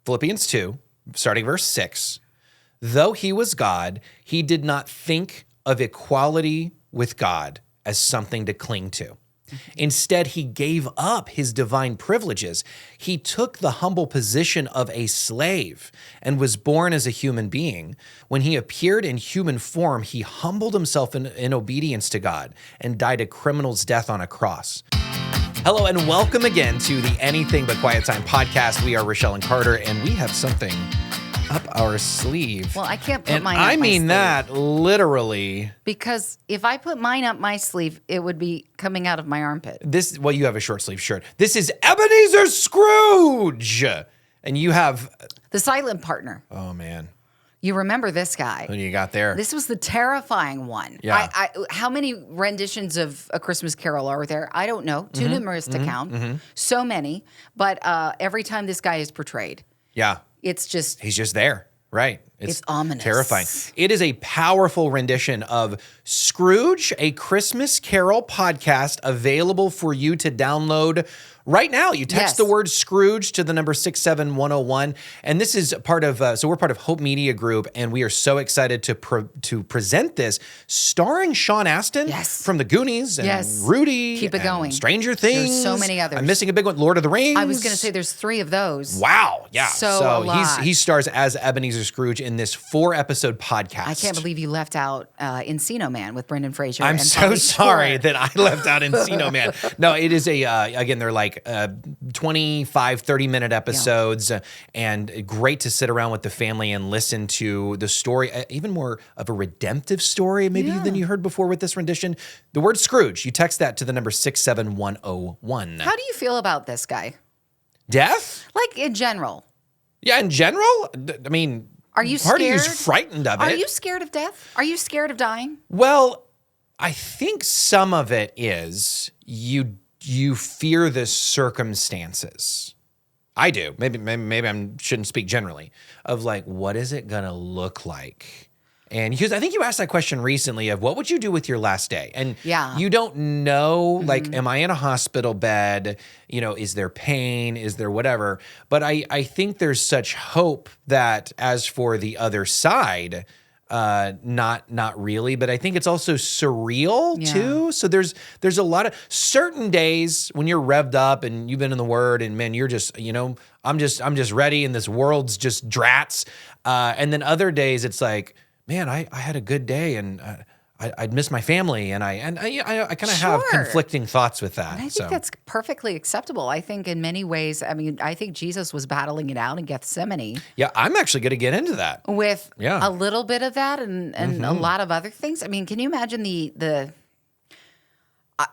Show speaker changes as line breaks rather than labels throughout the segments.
Philippians 2, starting verse 6, though he was God, he did not think of equality with God as something to cling to. Instead, he gave up his divine privileges. He took the humble position of a slave and was born as a human being. When he appeared in human form, he humbled himself in obedience to God and died a criminal's death on a cross. Hello and welcome again to the Anything But Quiet Time podcast. We are Rachelle and Carder, and we have something up our sleeve.
Well, I can't put
and
mine up my sleeve.
I mean that literally.
Because if I put mine up my sleeve, it would be coming out of my armpit.
Well, you have a short sleeve shirt. This is Ebenezer Scrooge. And you have...
The silent partner.
Oh, man.
You remember this guy.
Who do you got there?
This was the terrifying one.
Yeah.
How many renditions of A Christmas Carol are there? I don't know. Too numerous to count. So many. But every time this guy is portrayed.
Yeah.
It's just...
He's just there, right?
It's ominous.
Terrifying. It is a powerful rendition of Scrooge, a Christmas Carol podcast available for you to download right now. You text the word Scrooge to the number 67101. And this is part of, so we're part of Hope Media Group, and we are so excited to present this, starring Sean Astin from The Goonies and Rudy.
Keep it going.
Stranger Things.
There's so many others.
I'm missing a big one, Lord of the Rings.
I was going to say there's 3 of those.
Wow. Yeah.
So a lot.
He stars as Ebenezer Scrooge in this 4-episode podcast.
I can't believe you left out Encino Man with Brendan Fraser.
I'm so sorry that I left out Encino Man. No, it is again, they're like 25, 30-minute episodes, and great to sit around with the family and listen to the story, even more of a redemptive story maybe than you heard before with this rendition. The word Scrooge, you text that to the number 67101.
How do you feel about this guy?
Death?
Like in general.
Yeah, in general? I mean...
Are you
scared? Part of you's frightened of it.
Are you scared of death? Are you scared of dying?
Well, I think some of it is you fear the circumstances. I do. Maybe I shouldn't speak generally of like, what is it going to look like? And because I think you asked that question recently of what would you do with your last day? And you don't know, like, am I in a hospital bed? You know, is there pain? Is there whatever? But I think there's such hope that as for the other side, not really, but I think it's also surreal too. So there's a lot of certain days when you're revved up and you've been in the Word and man, you're just, you know, I'm just ready and this world's just drats. And then other days it's like, man, I had a good day and I'd miss my family and I kind of have conflicting thoughts with that.
And I think that's perfectly acceptable. I think in many ways, I mean, I think Jesus was battling it out in Gethsemane.
Yeah, I'm actually going to get into that.
With a little bit of that and a lot of other things. I mean, can you imagine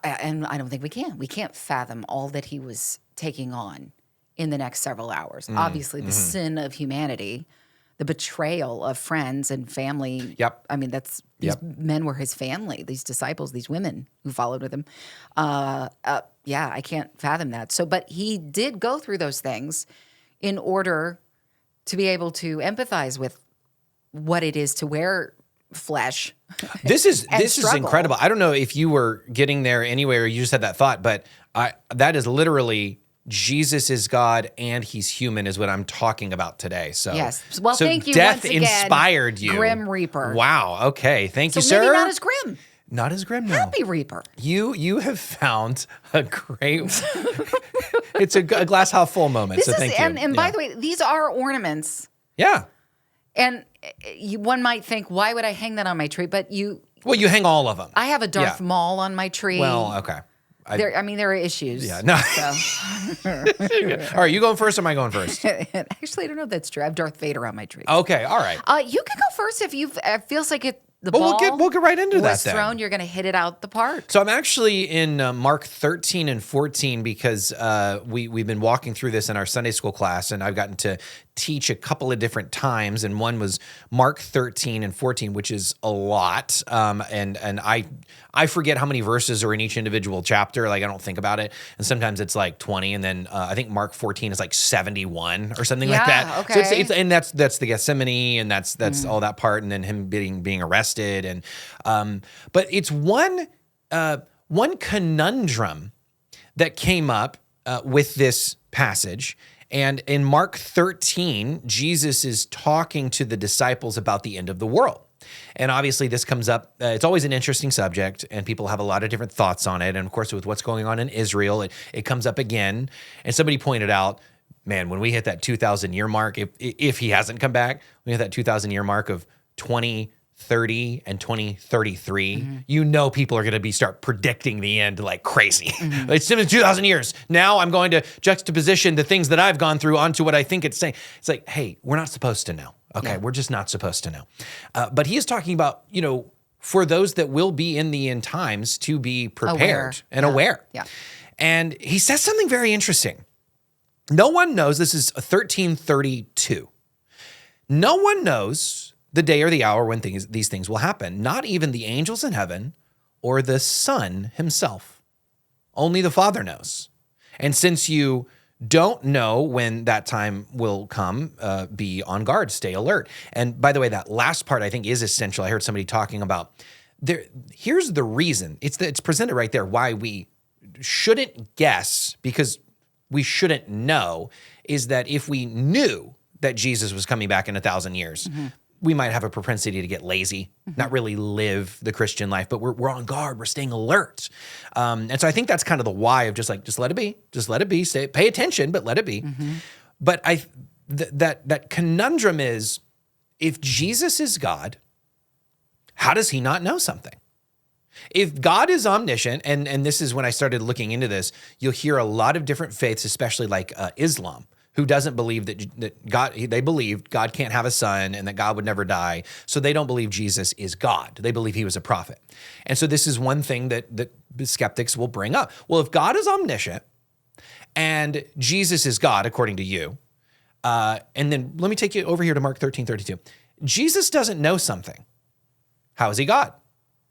and I don't think we can. We can't fathom all that he was taking on in the next several hours. Obviously, the sin of humanity. The betrayal of friends and family.
Yep.
I mean, these men were his family, these disciples, these women who followed with him. I can't fathom that. So, but he did go through those things in order to be able to empathize with what it is to wear flesh.
This is incredible. I don't know if you were getting there anyway or you just had that thought, but that is literally Jesus is God and he's human is what I'm talking about today. So
yes. Well, thank you
death
once again,
inspired you.
Grim Reaper.
Wow. Okay. Thank you,
so
sir.
Maybe not as grim.
Not as grim, no.
Happy Reaper.
You have found a great... it's a glass half full moment, so thank you.
And by the way, these are ornaments.
Yeah.
And one might think, why would I hang that on my tree? But you
hang all of them.
I have a Darth Maul on my tree.
Well, okay.
There are issues.
Yeah, no.
So.
All right, you going first or am I going first?
Actually, I don't know if that's true. I have Darth Vader on my tree.
Okay, all right.
You can go first if it feels like it.
We'll get right into that then.
Thrown, you're going to hit it out the park.
So I'm actually in Mark 13 and 14 because we've been walking through this in our Sunday school class, and I've gotten to teach a couple of different times, and one was Mark 13 and 14, which is a lot. And I forget how many verses are in each individual chapter. Like I don't think about it, and sometimes it's like 20, and then I think Mark 14 is like 71 or something like that.
Okay.
So it's and that's the Gethsemane, and that's all that part, and then him being arrested, and but it's one conundrum that came up with this passage. And in Mark 13, Jesus is talking to the disciples about the end of the world. And obviously this comes up, it's always an interesting subject, and people have a lot of different thoughts on it. And of course, with what's going on in Israel, it comes up again. And somebody pointed out, man, when we hit that 2,000 year mark, if he hasn't come back, we hit that 2,000 year mark of 2030 and 2033, you know people are going to start predicting the end like crazy. It's been 2,000 years. Now I'm going to juxtaposition the things that I've gone through onto what I think it's saying. It's like, hey, we're not supposed to know. Okay, we're just not supposed to know. But he is talking about, for those that will be in the end times to be prepared and aware.
Yeah.
And he says something very interesting. No one knows, this is 1332. No one knows the day or the hour when these things will happen, not even the angels in heaven or the Son himself. Only the Father knows. And since you don't know when that time will come, be on guard, stay alert. And by the way, that last part I think is essential. I heard somebody talking about here's the reason. It's presented right there why we shouldn't guess, because we shouldn't know, is that if we knew that Jesus was coming back in 1,000 years, we might have a propensity to get lazy, not really live the Christian life, but we're on guard, we're staying alert. And so I think that's kind of the why of just let it be, pay attention, but let it be. But that conundrum is, if Jesus is God, how does he not know something? If God is omniscient, and this is when I started looking into this, you'll hear a lot of different faiths, especially like Islam, who doesn't believe that God, they believe God can't have a son and that God would never die. So they don't believe Jesus is God. They believe he was a prophet. And so this is one thing that skeptics will bring up. Well, if God is omniscient and Jesus is God, according to you, and then let me take you over here to Mark 13:32. Jesus doesn't know something. How is he God?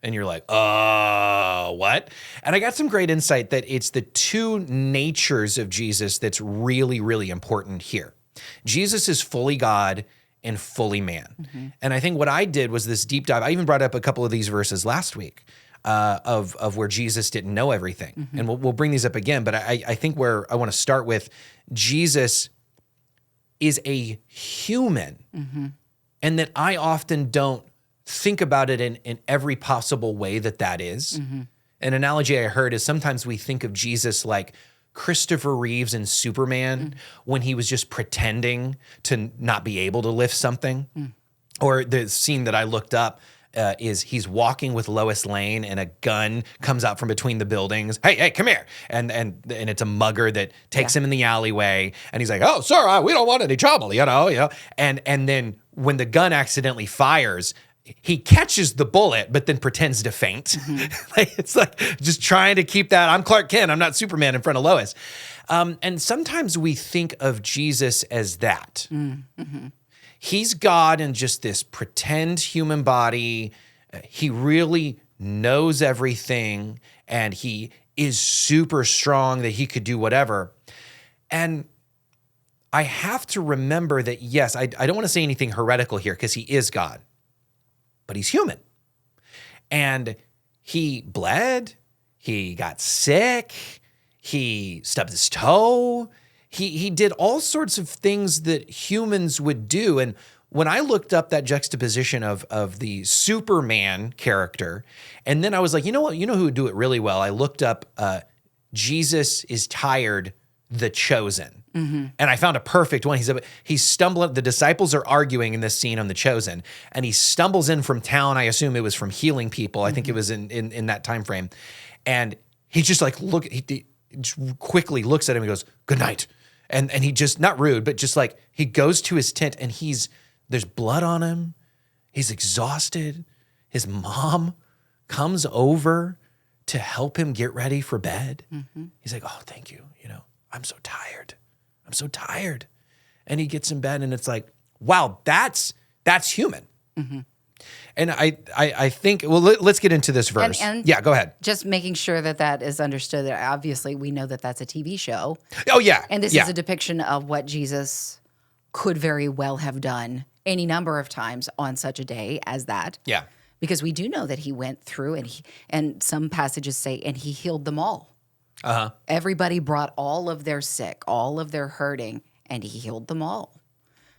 And you're like, what? And I got some great insight that it's the two natures of Jesus that's really, really important here. Jesus is fully God and fully man. And I think what I did was this deep dive. I even brought up a couple of these verses last week of where Jesus didn't know everything. And we'll bring these up again. But I think where I want to start with, Jesus is a human. And that I often don't think about it in every possible way that is. An analogy I heard is sometimes we think of Jesus like Christopher Reeves in Superman when he was just pretending to not be able to lift something. Or the scene that I looked up is he's walking with Lois Lane and a gun comes out from between the buildings. Hey, come here. And it's a mugger that takes him in the alleyway. And he's like, oh, sir, we don't want any trouble, And then when the gun accidentally fires, he catches the bullet, but then pretends to faint. It's like just trying to keep that, I'm Clark Kent, I'm not Superman, in front of Lois. And sometimes we think of Jesus as that. He's God in just this pretend human body. He really knows everything, and he is super strong that he could do whatever. And I have to remember that, yes, I don't want to say anything heretical here because he is God. But he's human. And he bled, he got sick, he stubbed his toe, he did all sorts of things that humans would do. And when I looked up that juxtaposition of the Superman character, and then I was like, you know what, who would do it really well? I looked up Jesus is tired, the chosen. And I found a perfect one. He's stumbling. The disciples are arguing in this scene on The Chosen, and he stumbles in from town. I assume it was from healing people. I think it was in that time frame. And he just like he just quickly looks at him and goes, good night. And he just, not rude, but just like he goes to his tent and there's blood on him. He's exhausted. His mom comes over to help him get ready for bed. He's like, oh, thank you. I'm so tired. I'm so tired. And he gets in bed and it's like, wow, that's human. And I think, well, let's get into this verse.
And
yeah, go ahead.
Just making sure that is understood. Obviously, we know that that's a TV show.
Oh, yeah.
And this is a depiction of what Jesus could very well have done any number of times on such a day as that.
Yeah.
Because we do know that he went through and some passages say, and he healed them all. Everybody brought all of their sick, all of their hurting, and he healed them all.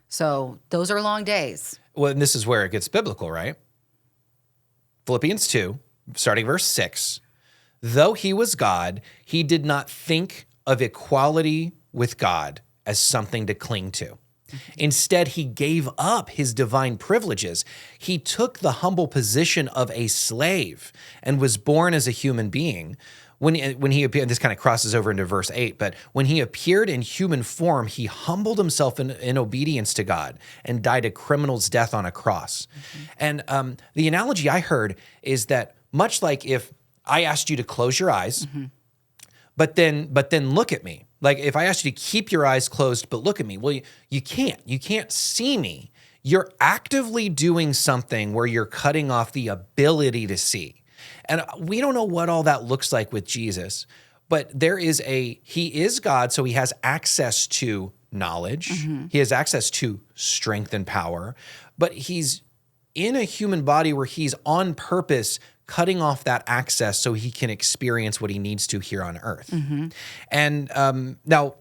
So those are long days.
Well, and this is where it gets biblical, right? Philippians 2, starting verse 6. Though he was God, he did not think of equality with God as something to cling to. Instead, he gave up his divine privileges. He took the humble position of a slave and was born as a human being. When he appeared, this kind of crosses over into verse 8, but when he appeared in human form, he humbled himself in obedience to God and died a criminal's death on a cross. And the analogy I heard is that much like if I asked you to close your eyes, but then look at me. Like if I asked you to keep your eyes closed, but look at me, well, you can't. You can't see me. You're actively doing something where you're cutting off the ability to see. And we don't know what all that looks like with Jesus, but he is God, so he has access to knowledge. He has access to strength and power, but he's in a human body where he's on purpose cutting off that access so he can experience what he needs to here on earth. And now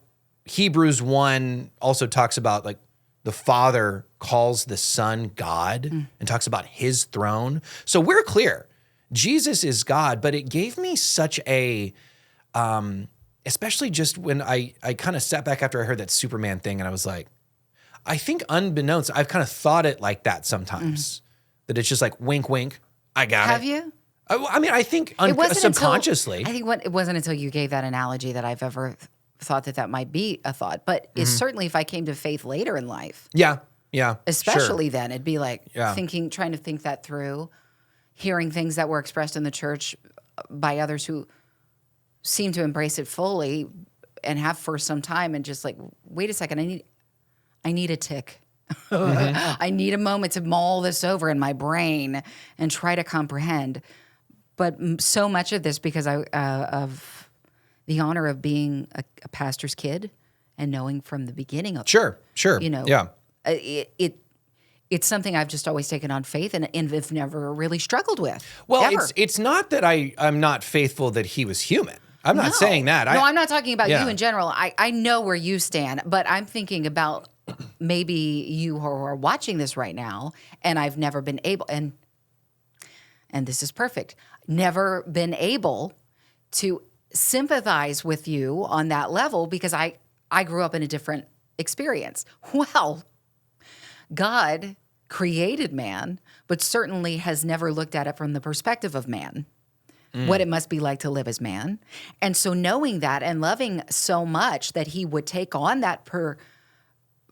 Hebrews 1 also talks about like the Father calls the Son God and talks about his throne. So we're clear. Jesus is God, but it gave me such a, especially just when I kind of sat back after I heard that Superman thing and I was like, I think unbeknownst, I've kind of thought it like that sometimes, that it's just like wink, wink, I got it.
Have you?
I mean, I think subconsciously.
I think it wasn't until you gave that analogy that I've ever thought that might be a thought. But it's certainly if I came to faith later in life.
Yeah,
Especially then, it'd be like trying to think that through, hearing things that were expressed in the church by others who seem to embrace it fully and have for some time, and just like, wait a second, I need a tick. I need a moment to mull this over in my brain and try to comprehend. But so much of this because of the honor of being a pastor's kid and knowing from the beginning of
Sure.
It's something I've just always taken on faith and have never really struggled with.
Well,
ever.
it's not that I'm not faithful that he was human. I'm not saying that.
No, I'm not talking about you in general. I know where you stand, but I'm thinking about maybe you who are watching this right now, and I've never been able, and this is perfect, never been able to sympathize with you on that level because I grew up in a different experience. Well, God created man, but certainly has never looked at it from the perspective of man, what it must be like to live as man. And so knowing that and loving so much that he would take on that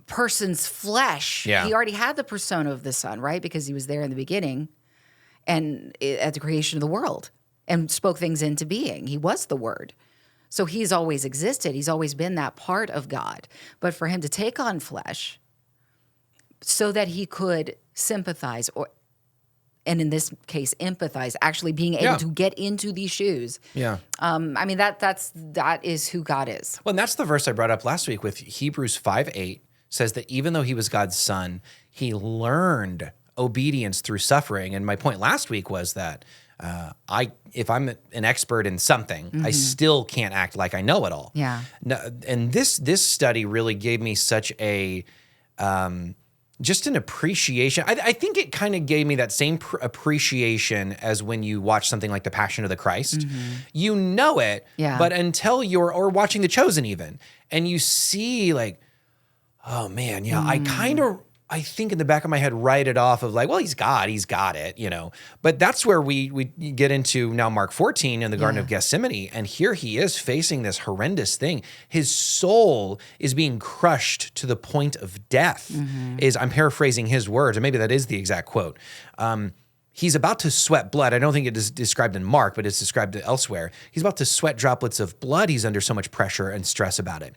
person's flesh.
Yeah.
He already had the persona of the Son, right? Because he was there in the beginning and at the creation of the world and spoke things into being. He was the Word. So he's always existed. He's always been that part of God. But for him to take on flesh so that he could sympathize and in this case, empathize, actually being able to get into these shoes.
Yeah.
I mean, that is who God is.
Well, and that's the verse I brought up last week with Hebrews 5:8 says that even though he was God's son, he learned obedience through suffering. And my point last week was that if I'm an expert in something, I still can't act like I know it all.
Yeah.
And this study really gave me such a just an appreciation. I think it kind of gave me that same appreciation as when you watch something like The Passion of the Christ. You know it, but until or watching The Chosen even, and you see like, oh man, I think in the back of my head write it off of like, well, he's God, he's got it, you know. But that's where we get into now Mark 14 in the Garden of Gethsemane, and here he is facing this horrendous thing. His soul is being crushed to the point of death. I'm paraphrasing his words, and maybe that is the exact quote. He's about to sweat blood. I don't think it is described in Mark, but it's described elsewhere. He's about to sweat droplets of blood. He's under so much pressure and stress about it.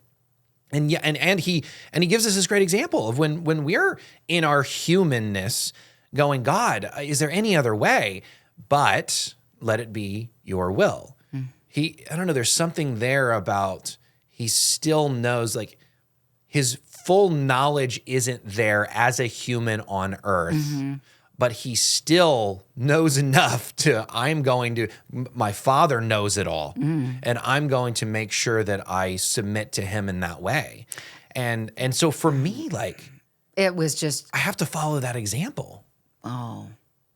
And he gives us this great example of when we're in our humanness going, God, is there any other way? But let it be your will. I don't know, there's something there about he still knows, like his full knowledge isn't there as a human on earth. But he still knows enough my Father knows it all, and I'm going to make sure that I submit to him in that way. And so for me, like,
It was just,
I have to follow that example.
oh,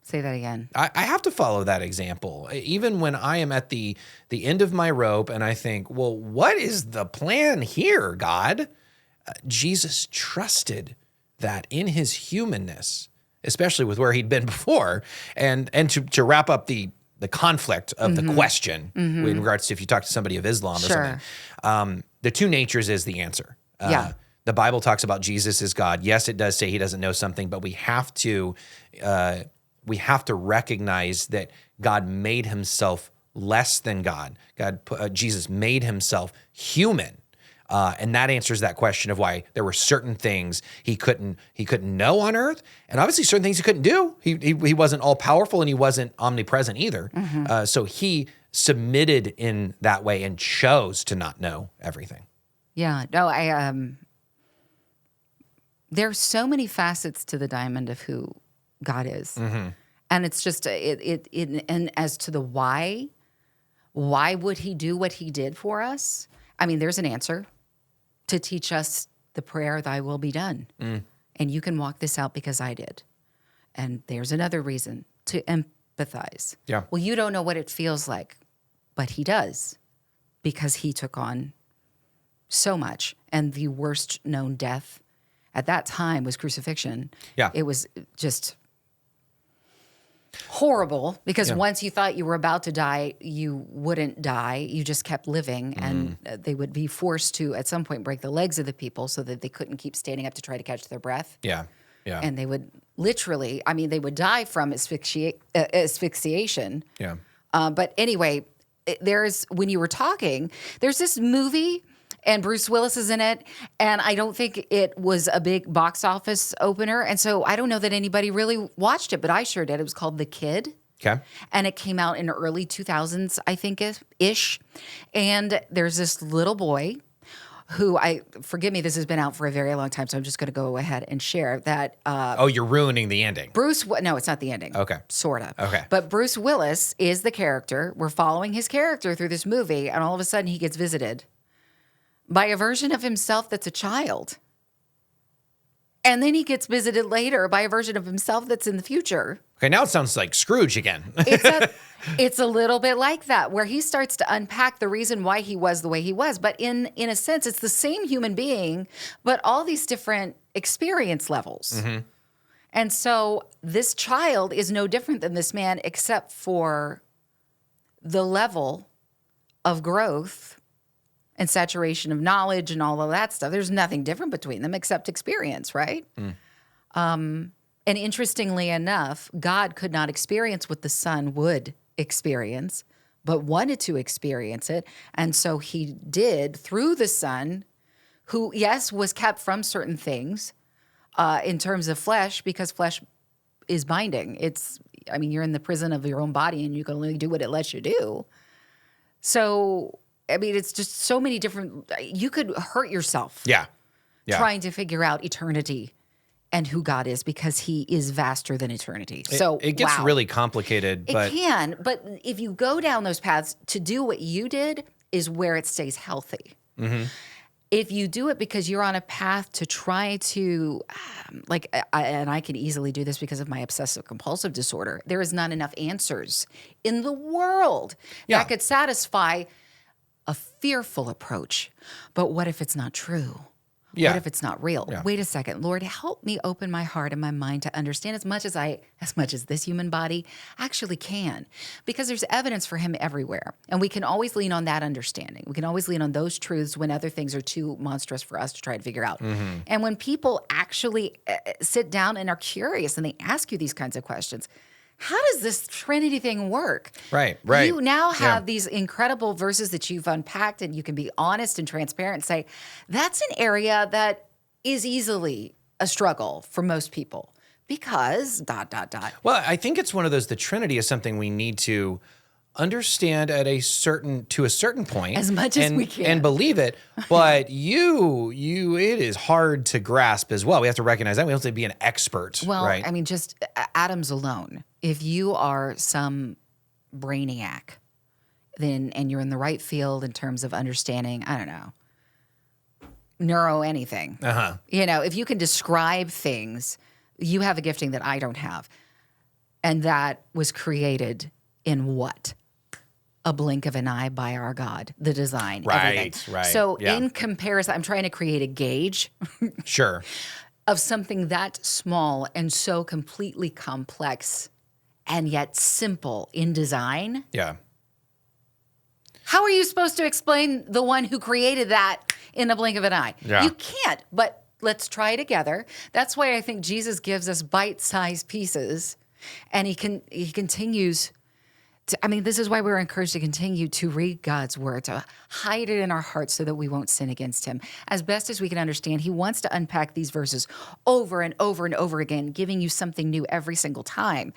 say that again.
I have to follow that example. Even when I am at the end of my rope and I think, well, what is the plan here, God? Jesus trusted that in his humanness, especially with where he'd been before, and to wrap up the conflict of the question in regards to if you talk to somebody of Islam or
Sure.
something, the two natures is the answer.
Yeah.
The Bible talks about Jesus as God. Yes, it does say he doesn't know something, but we have to recognize that God made himself less than God. Jesus made himself human. And that answers that question of why there were certain things he couldn't know on earth, and obviously certain things he couldn't do. He wasn't all powerful and he wasn't omnipresent either. So he submitted in that way and chose to not know everything.
Yeah. No, there's so many facets to the diamond of who God is. And it's just, and as to the why would he do what he did for us? I mean, there's an answer. To teach us the prayer, thy will be done. And you can walk this out because I did. And there's another reason, to empathize.
Yeah.
Well, you don't know what it feels like, but he does, because he took on so much. And the worst known death at that time was crucifixion.
Yeah.
It was just horrible, because once you thought you were about to die, you wouldn't die. You just kept living, and they would be forced to, at some point, break the legs of the people so that they couldn't keep standing up to try to catch their breath.
Yeah. Yeah.
And they would literally, I mean, they would die from asphyxiation.
Yeah.
But anyway, when you were talking, there's this movie, and Bruce Willis is in it, and I don't think it was a big box office opener, and so I don't know that anybody really watched it, but I sure did. It was called The Kid.
Okay.
And it came out in the early 2000s, I think, ish. And there's this little boy who, forgive me, this has been out for a very long time, so I'm just going to go ahead and share that.
Oh, you're ruining the ending.
No, it's not the ending.
Okay.
Sort of.
Okay.
But Bruce Willis is the character. We're following his character through this movie, and all of a sudden he gets visited by a version of himself that's a child. And then he gets visited later by a version of himself that's in the future.
Okay, now it sounds like Scrooge again.
It's a little bit like that, where he starts to unpack the reason why he was the way he was. But in a sense, it's the same human being, but all these different experience levels. And so this child is no different than this man, except for the level of growth and saturation of knowledge and all of that stuff. There's nothing different between them except experience, right? And interestingly enough, God could not experience what the Son would experience, but wanted to experience it. And so he did through the Son, who, yes, was kept from certain things in terms of flesh, because flesh is binding. You're in the prison of your own body, and you can only do what it lets you do. So, I mean, it's just so many different, you could hurt yourself trying to figure out eternity and who God is, because he is vaster than eternity. So
it gets really complicated.
It can, but if you go down those paths, to do what you did is where it stays healthy. If you do it because you're on a path to try to, and I can easily do this because of my obsessive compulsive disorder, there is not enough answers in the world that could satisfy a fearful approach. But what if it's not true?
Yeah.
What if it's not real?
Yeah.
Wait a second. Lord, help me open my heart and my mind to understand as much as this human body actually can. Because there's evidence for him everywhere. And we can always lean on that understanding. We can always lean on those truths when other things are too monstrous for us to try to figure out. And when people actually sit down and are curious and they ask you these kinds of questions, how does this Trinity thing work?
Right.
You now have these incredible verses that you've unpacked, and you can be honest and transparent and say, that's an area that is easily a struggle for most people because ...
Well, I think it's one of those, the Trinity is something we need to understand to a certain point.
As much as we can.
And believe it. But it is hard to grasp as well. We have to recognize that. We have to be an expert.
Well,
right?
I mean, just atoms alone. If you are some brainiac, and you're in the right field in terms of understanding, I don't know, neuro anything.
Uh-huh.
If you can describe things, you have a gifting that I don't have. And that was created in what? A blink of an eye by our God, the design, everything.
Right.
So
Yeah.
in comparison, I'm trying to create a gauge
Sure.
of something that small and so completely complex and yet simple in design.
Yeah.
How are you supposed to explain the one who created that in a blink of an eye?
Yeah.
You can't, but let's try together. That's why I think Jesus gives us bite-sized pieces, and he continues to, this is why we're encouraged to continue to read God's word, to hide it in our hearts so that we won't sin against him. As best as we can understand, he wants to unpack these verses over and over and over again, giving you something new every single time.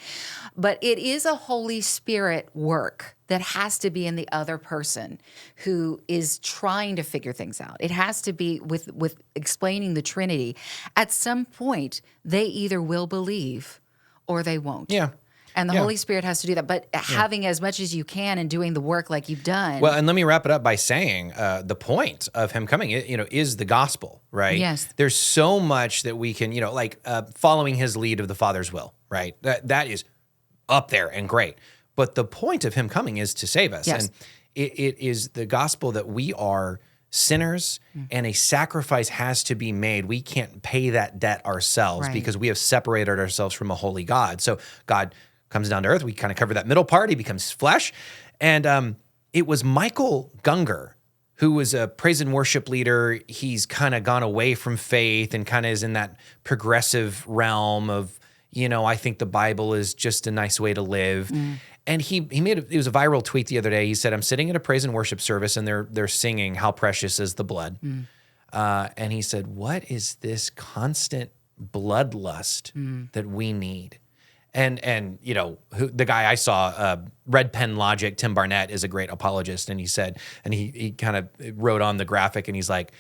But it is a Holy Spirit work that has to be in the other person who is trying to figure things out. It has to be with explaining the Trinity. At some point, they either will believe or they won't.
Yeah.
And the
Yeah.
Holy Spirit has to do that. But having as much as you can and doing the work like you've done.
Well, and let me wrap it up by saying the point of him coming, is the gospel, right?
Yes.
There's so much that we can, following his lead of the Father's will, right? That is up there and great. But the point of him coming is to save us.
Yes.
And it is the gospel that we are sinners and a sacrifice has to be made. We can't pay that debt ourselves
Right.
because we have separated ourselves from a holy God. So God comes down to earth. We kind of cover that middle part. He becomes flesh. And it was Michael Gungor, who was a praise and worship leader. He's kind of gone away from faith and kind of is in that progressive realm of, I think the Bible is just a nice way to live. And it was a viral tweet the other day. He said, I'm sitting at a praise and worship service and they're singing How Precious is the Blood. And he said, what is this constant bloodlust that we need? And the guy I saw, Red Pen Logic, Tim Barnett, is a great apologist. And he said, and he kind of wrote on the graphic and he's like,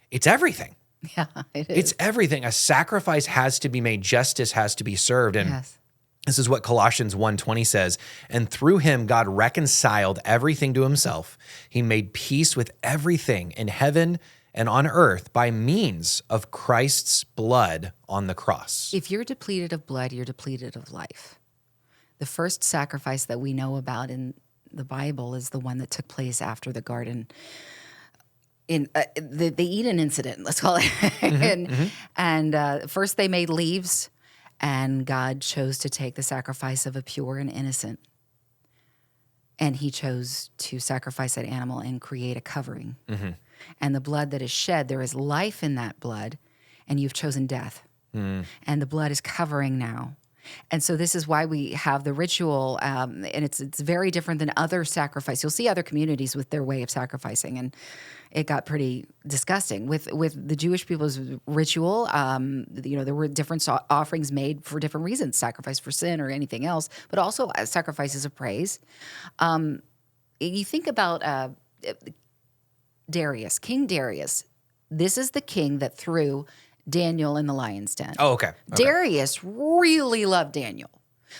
it's everything.
Yeah, it is.
It's everything. A sacrifice has to be made. Justice has to be served. And
Yes.
this is what Colossians 1:20 says. And through him, God reconciled everything to himself. He made peace with everything in heaven and on earth by means of Christ's blood on the cross.
If you're depleted of blood, you're depleted of life. The first sacrifice that we know about in the Bible is the one that took place after the garden, in the Eden incident, let's call it. And first they made leaves, and God chose to take the sacrifice of a pure and innocent. And he chose to sacrifice that animal and create a covering. And the blood that is shed, there is life in that blood, and you've chosen death. And the blood is covering now. And so this is why we have the ritual, and it's very different than other sacrifice. You'll see other communities with their way of sacrificing, and it got pretty disgusting. With the Jewish people's ritual, there were different offerings made for different reasons, sacrifice for sin or anything else, but also sacrifices of praise. You think about Darius, King Darius. This is the king that threw Daniel in the lion's den.
Oh, okay.
Darius really loved Daniel.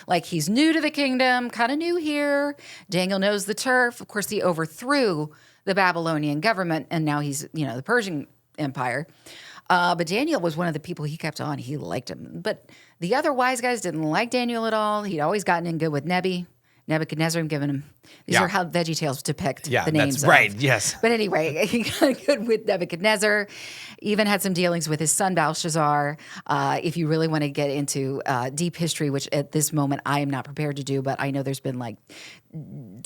Like, he's new to the kingdom, kind of new here. Daniel knows the turf. Of course, he overthrew the Babylonian government, and now he's, the Persian Empire. But Daniel was one of the people he kept on. He liked him. But the other wise guys didn't like Daniel at all. He'd always gotten in good with Nebuchadnezzar. I'm giving him. These are how VeggieTales depict the names.
That's right. Yes.
But anyway, he got good with Nebuchadnezzar. Even had some dealings with his son Belshazzar. If you really want to get into deep history, which at this moment I am not prepared to do, but I know there's been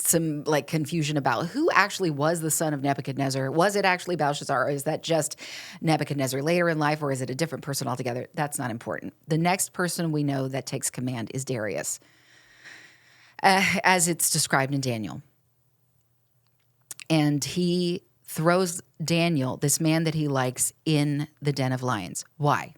some confusion about who actually was the son of Nebuchadnezzar. Was it actually Belshazzar, or is that just Nebuchadnezzar later in life, or is it a different person altogether? That's not important. The next person we know that takes command is Darius. As it's described in Daniel. And he throws Daniel, this man that he likes, in the den of lions. Why?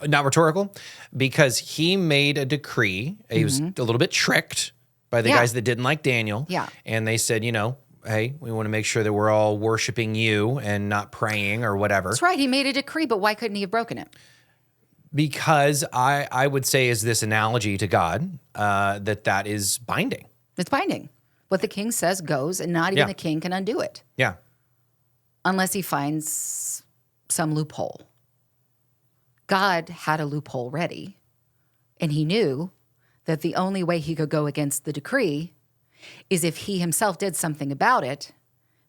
Not rhetorical, because he made a decree. He was a little bit tricked by the guys that didn't like Daniel.
Yeah.
And they said, hey, we want to make sure that we're all worshiping you and not praying or whatever.
That's right. He made a decree, but why couldn't he have broken it?
Because I would say is this analogy to God that is binding.
It's binding. What the king says goes, and not even the king can undo it.
Yeah.
unless he finds some loophole. God had a loophole ready, and he knew that the only way he could go against the decree is if he himself did something about it,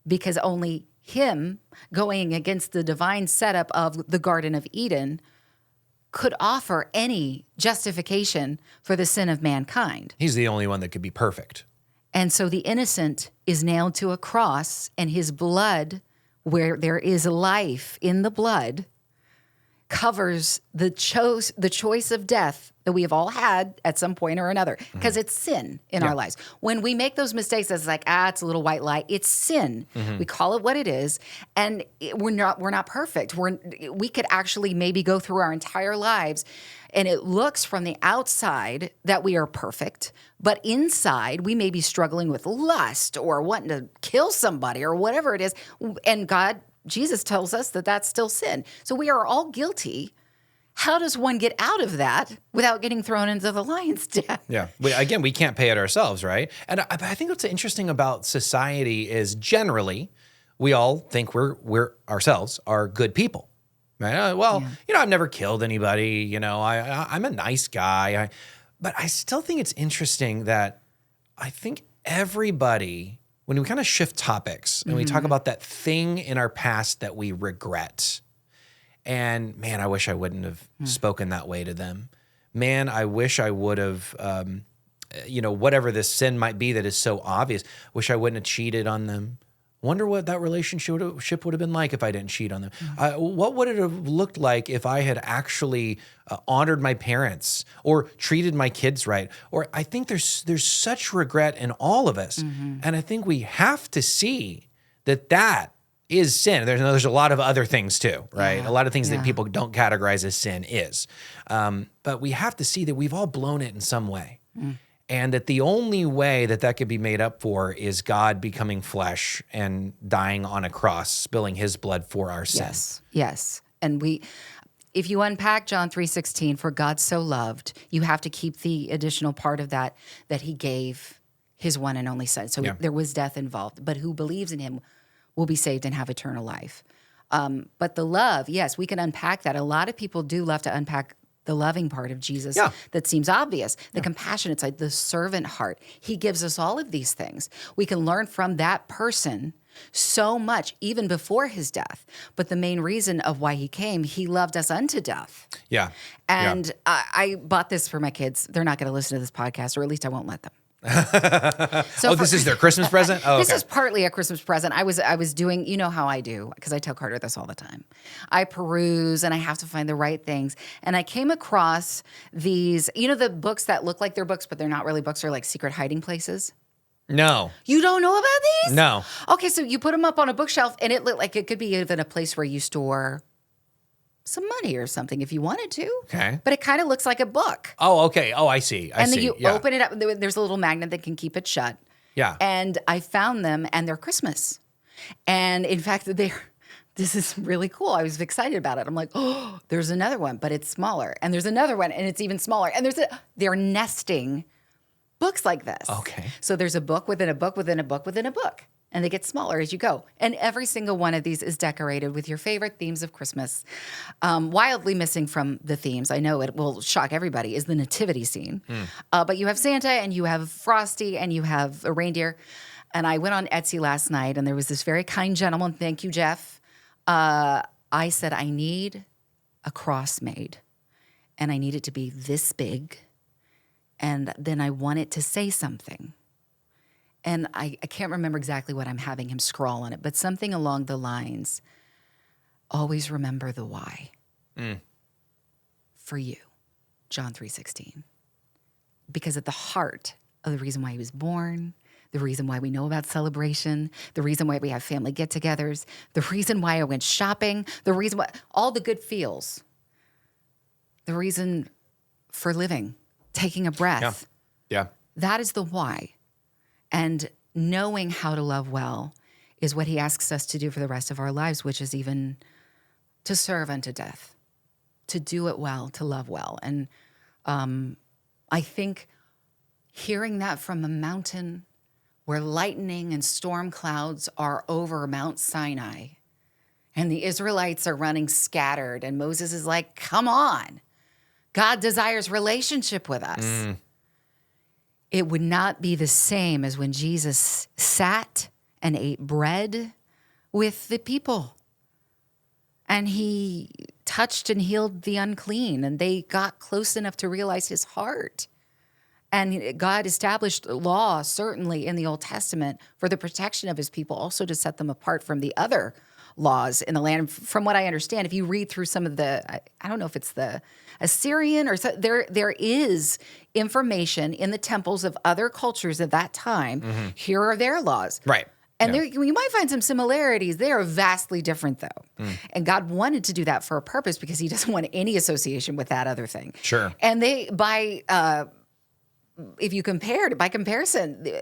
because only him going against the divine setup of the Garden of Eden could offer any justification for the sin of mankind.
He's the only one that could be perfect.
And so the innocent is nailed to a cross, and his blood, where there is life in the blood, covers the choice of death that we have all had at some point or another, because it's sin in our lives. When we make those mistakes, it's like, it's a little white lie. It's sin. We call it what it is, and we're not perfect. We could actually maybe go through our entire lives, and it looks from the outside that we are perfect, but inside we may be struggling with lust or wanting to kill somebody or whatever it is, and Jesus tells us that that's still sin. So we are all guilty. How does one get out of that without getting thrown into the lion's den?
Yeah. Again, we can't pay it ourselves, right? And I think what's interesting about society is generally we all think we're ourselves are good people, right? I've never killed anybody. I'm a nice guy. But I still think it's interesting that I think everybody, when we kind of shift topics and we talk about that thing in our past that we regret, and man, I wish I wouldn't have spoken that way to them. Man, I wish I would have, whatever this sin might be that is so obvious, wish I wouldn't have cheated on them. Wonder what that relationship would have been like if I didn't cheat on them. What would it have looked like if I had actually honored my parents or treated my kids right? Or I think there's such regret in all of us. And I think we have to see that is sin. There's a lot of other things too, right? A lot of things that people don't categorize as sin is. But we have to see that we've all blown it in some way. And that the only way that could be made up for is God becoming flesh and dying on a cross, spilling his blood for our sin.
Yes. And if you unpack John 3:16, for God so loved, you have to keep the additional part of that he gave his one and only son. So there was death involved, but who believes in him will be saved and have eternal life. But the love, yes, we can unpack that. A lot of people do love to unpack the loving part of Jesus that seems obvious, the compassionate side, the servant heart. He gives us all of these things. We can learn from that person so much, even before his death. But the main reason of why he came, he loved us unto death.
Yeah.
And I bought this for my kids. They're not going to listen to this podcast, or at least I won't let them.
This is their Christmas present? Oh,
This is partly a Christmas present. I was doing, you know how I do, because I tell Carter this all the time. I peruse and I have to find the right things. And I came across these, the books that look like they're books, but they're not really books. They're like secret hiding places.
No.
You don't know about these?
No.
Okay, so you put them up on a bookshelf, and it looked like it could be even a place where you store some money or something if you wanted to.
Okay.
But it kind of looks like a book.
Oh, okay. Oh, I see.
And then you open it up. There's a little magnet that can keep it shut.
Yeah.
And I found them, and they're Christmas. And in fact, this is really cool. I was excited about it. I'm like, oh, there's another one, but it's smaller. And there's another one, and it's even smaller. And they're nesting books like this.
Okay.
So there's a book within a book within a book within a book. And they get smaller as you go. And every single one of these is decorated with your favorite themes of Christmas. Wildly missing from the themes, I know it will shock everybody, is the nativity scene. But you have Santa, and you have Frosty, and you have a reindeer. And I went on Etsy last night, and there was this very kind gentleman. Thank you, Jeff. I said, I need a cross made. And I need it to be this big. And then I want it to say something. And I can't remember exactly what I'm having him scrawl on it, but something along the lines, always remember the why. For you, John 3:16. Because at the heart of the reason why he was born, the reason why we know about celebration, the reason why we have family get-togethers, the reason why I went shopping, the reason why, all the good feels, the reason for living, taking a breath.
Yeah.
That is the why. And knowing how to love well is what he asks us to do for the rest of our lives, which is even to serve unto death, to do it well, to love well. And I think hearing that from a mountain where lightning and storm clouds are over Mount Sinai, And the Israelites are running scattered. And Moses is like, come on. God desires relationship with us. It would not be the same as when Jesus sat and ate bread with the people. And he touched and healed the unclean. And they got close enough to realize his heart. And God established law, certainly in the Old Testament, for the protection of his people, also to set them apart from the other laws in the land. From what I understand, if you read through some of the, I don't know if it's the Assyrian or so, there is information in the temples of other cultures at that time. Here are their laws.
Right.
And there, you might find some similarities. They are vastly different, though. And God wanted to do that for a purpose because he doesn't want any association with that other thing.
Sure.
And they, if you compared it, by comparison,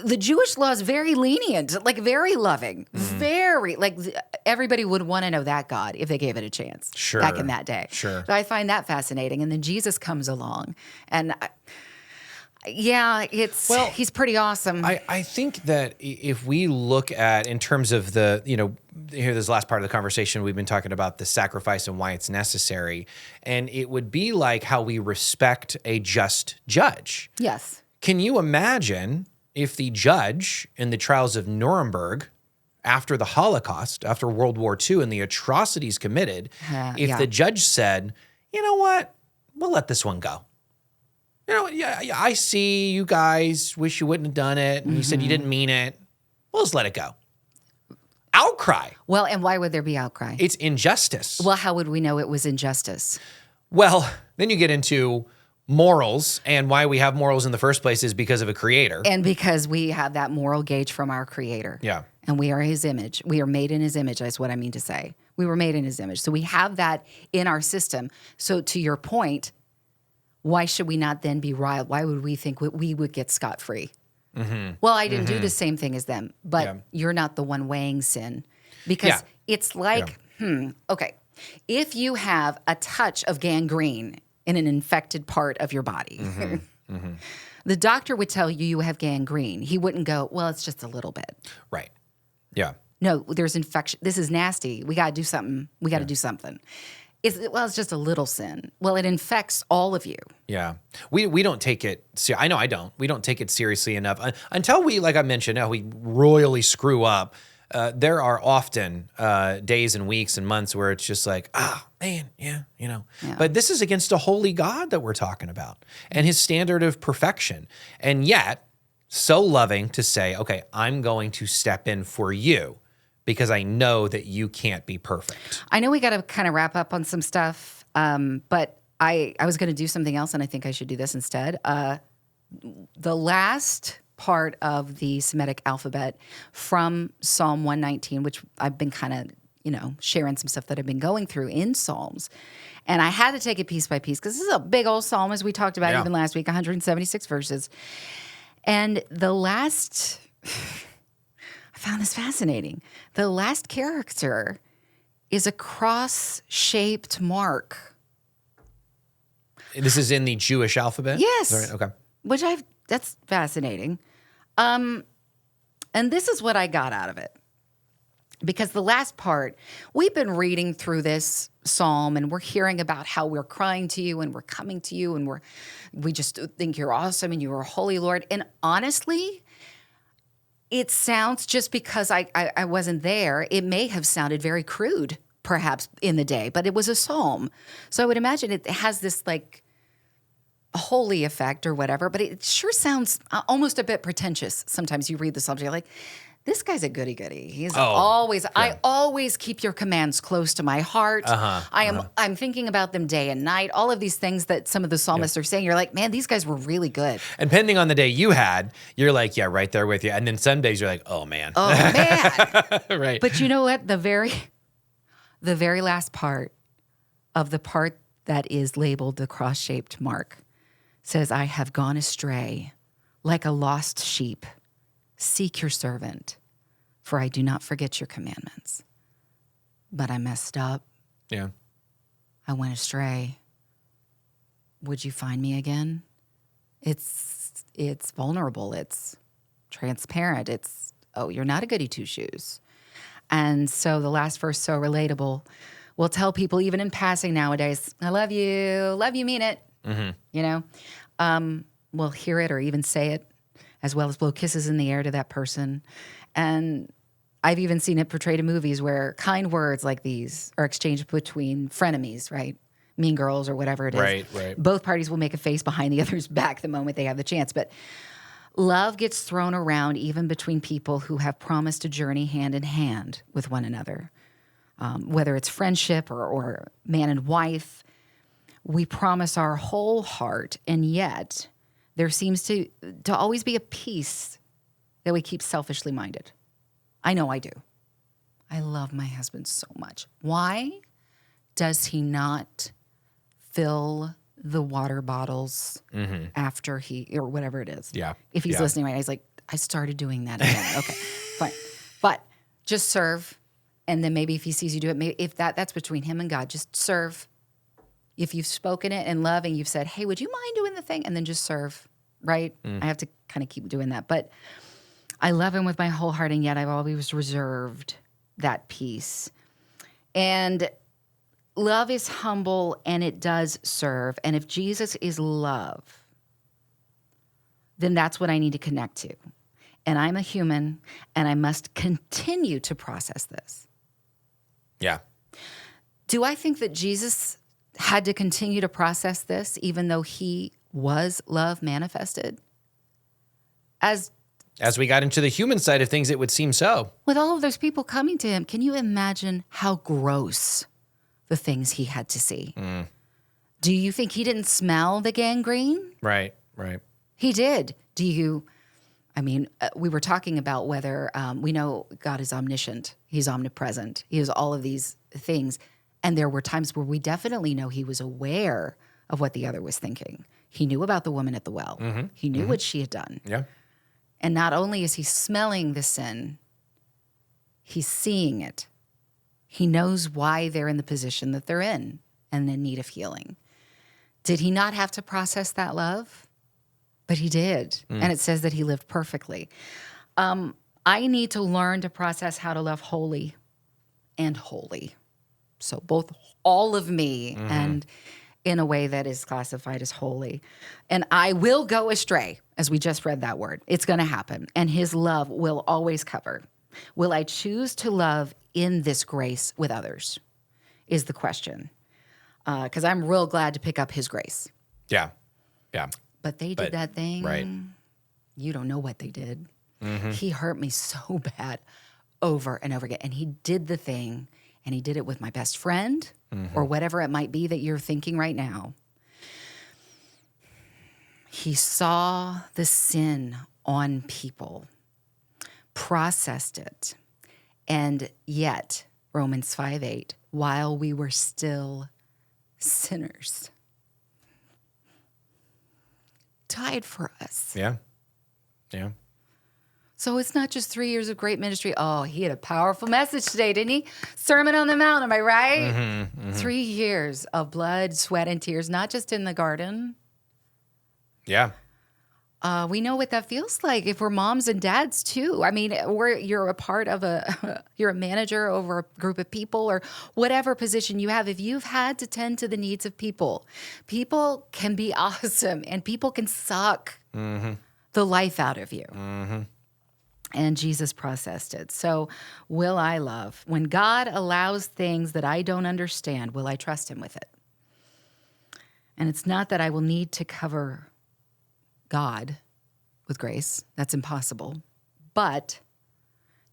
the Jewish law is very lenient, like very loving, very, like everybody would want to know that God if they gave it a chance back in that day.
Sure.
So I find that fascinating. And then Jesus comes along and he's pretty awesome.
I think that if we look at, in terms of the, here, this last part of the conversation, we've been talking about the sacrifice and why it's necessary. And it would be like how we respect a just judge.
Yes.
Can you imagine if the judge in the trials of Nuremberg after the Holocaust, after World War II and the atrocities committed, if the judge said, you know what, we'll let this one go. I see you guys wish you wouldn't have done it. And you said you didn't mean it. We'll just let it go. Outcry.
Well, and why would there be outcry?
It's injustice.
Well, how would we know it was injustice?
Well, then you get into morals, and why we have morals in the first place is because of a creator.
And because we have that moral gauge from our creator.
Yeah.
And we are his image. We are made in his image, is what I mean to say. We were made in his image. So we have that in our system. So to your point, why should we not then be riled? Why would we think we would get scot-free? Well, I didn't do the same thing as them, but you're not the one weighing sin. Because it's like, okay, if you have a touch of gangrene in an infected part of your body, the doctor would tell you have gangrene. He wouldn't go, well, it's just a little bit.
Right. Yeah.
No, there's infection. This is nasty. We got to do something. We got to do something. It's just a little sin. Well, it infects all of you.
Yeah. We don't take it I know I don't. We don't take it seriously enough. Until we, like I mentioned, we royally screw up. There are often days and weeks and months where it's just like, man, yeah. But this is against a holy God that we're talking about and his standard of perfection. And yet, so loving to say, okay, I'm going to step in for you because I know that you can't be perfect.
I know we got to kind of wrap up on some stuff, but I was going to do something else, and I think I should do this instead. The last part of the Semitic alphabet from Psalm 119, which I've been kind of, sharing some stuff that I've been going through in Psalms. And I had to take it piece by piece because this is a big old psalm, as we talked about even last week, 176 verses. And the last, I found this fascinating. The last character is a cross-shaped mark.
This is in the Jewish alphabet?
Yes.
Right? Okay.
Which that's fascinating. And this is what I got out of it. Because the last part, we've been reading through this psalm and we're hearing about how we're crying to you and we're coming to you and we just think you're awesome and you are holy, Lord. And honestly, it sounds, just because I wasn't there, it may have sounded very crude, perhaps, in the day, but it was a psalm. So I would imagine it has this like a holy effect or whatever, but it sure sounds almost a bit pretentious. Sometimes you read the psalms, you're like, this guy's a goody-goody. He's always, I always keep your commands close to my heart. I'm thinking about them day and night. All of these things that some of the psalmists are saying, you're like, man, these guys were really good.
And depending on the day you had, you're like, yeah, right there with you. And then some days you're like, oh man.
Oh man.
Right.
But you know what? The very last part of the part that is labeled the cross-shaped mark says, I have gone astray like a lost sheep. Seek your servant, for I do not forget your commandments. But I messed up.
Yeah.
I went astray. Would you find me again? It's vulnerable. It's transparent. It's, you're not a goody two-shoes. And so the last verse, so relatable. We'll tell people even in passing nowadays, I love you, mean it. You know, we'll hear it or even say it, as well as blow kisses in the air to that person. And I've even seen it portrayed in movies where kind words like these are exchanged between frenemies, right? Mean Girls or whatever it is.
Right.
Both parties will make a face behind the other's back the moment they have the chance. But love gets thrown around even between people who have promised to journey hand in hand with one another. Whether it's friendship or man and wife, we promise our whole heart, and yet there seems to always be a piece that we keep selfishly minded. I know I do. I love my husband so much. Why does he not fill the water bottles after he, or whatever it is?
Yeah.
If he's listening right now, he's like, I started doing that again. Okay, fine. But just serve. And then maybe if he sees you do it, maybe if that's between him and God, just serve. If you've spoken it in love and you've said, hey, would you mind doing the thing? And then just serve, right? I have to kind of keep doing that. But I love him with my whole heart, and yet I've always reserved that piece. And love is humble, and it does serve. And if Jesus is love, then that's what I need to connect to. And I'm a human, and I must continue to process this.
Yeah.
Do I think that Jesus had to continue to process this even though he was love manifested? As
we got into the human side of things, it would seem so.
with all of those people coming to him, can you imagine how gross the things he had to see? Do you think he didn't smell the gangrene?
Right.
He did. We were talking about whether we know God is omniscient. He's omnipresent. He is all of these things. And there were times where we definitely know he was aware of what the other was thinking. He knew about the woman at the well. He knew what she had done.
Yeah.
And not only is he smelling the sin, he's seeing it. He knows why they're in the position that they're in and in need of healing. Did he not have to process that love? But he did. And it says that he lived perfectly. I need to learn to process how to love wholly and holy. So both all of me and in a way that is classified as holy. And I will go astray, as we just read that word. It's going to happen. And his love will always cover. Will I choose to love in this grace with others is the question. Because I'm real glad to pick up his grace.
Yeah.
But they did that thing.
Right.
You don't know what they did. He hurt me so bad over and over again. And he did the thing, and he did it with my best friend or whatever it might be that you're thinking right now. He saw the sin on people, processed it, and yet, Romans 5:8, while we were still sinners, died for us.
Yeah.
So it's not just 3 years of great ministry. Oh, he had a powerful message today, didn't he? Sermon on the Mount, am I right? 3 years of blood, sweat, and tears, not just in the garden.
Yeah.
We know what that feels like if we're moms and dads too. I mean, you're a part of you're a manager over a group of people or whatever position you have. If you've had to tend to the needs of people can be awesome and people can suck the life out of you. And Jesus processed it. So will I love? When God allows things that I don't understand, will I trust him with it? And it's not that I will need to cover God with grace. That's impossible. But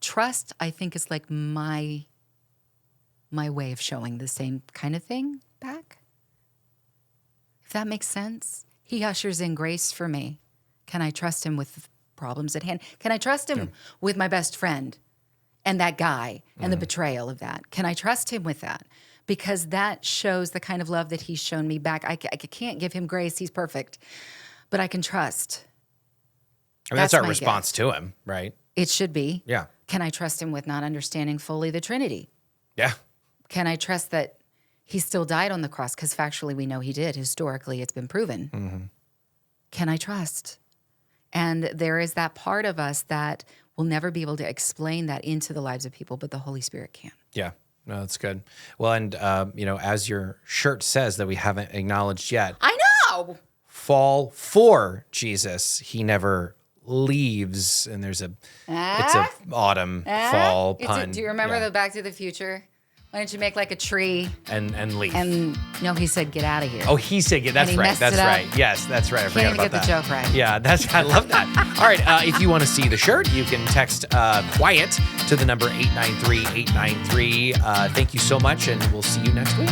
trust, I think, is like my way of showing the same kind of thing back. If that makes sense. He ushers in grace for me. Can I trust him with problems at hand? Can I trust him with my best friend and that guy and the betrayal of that? Can I trust him with that? Because that shows the kind of love that he's shown me back. I can't give him grace. He's perfect. But I can trust.
I mean, that's our response to him, right?
It should be.
Yeah.
Can I trust him with not understanding fully the Trinity?
Yeah.
Can I trust that he still died on the cross? Because factually we know he did. Historically, it's been proven. Can I trust? And there is that part of us that will never be able to explain that into the lives of people, but the Holy Spirit can.
Yeah. No, that's good. Well, and, as your shirt says that we haven't acknowledged yet,
I know.
fall for Jesus. He never leaves. And it's a autumn, fall pun.
Do you remember
Yeah.
the Back to the Future? Why don't you make like a tree?
And leave.
And no, he said, get out of here.
Oh, he said, yeah, that's
And he
right.
messed
That's
it up.
right. Yes, that's right. I
Can't
forgot
even
about
get the
that.
joke right.
Yeah, I love that. All right. If you want to see the shirt, you can text quiet to the number 893-893. Thank you so much, and we'll see you next week.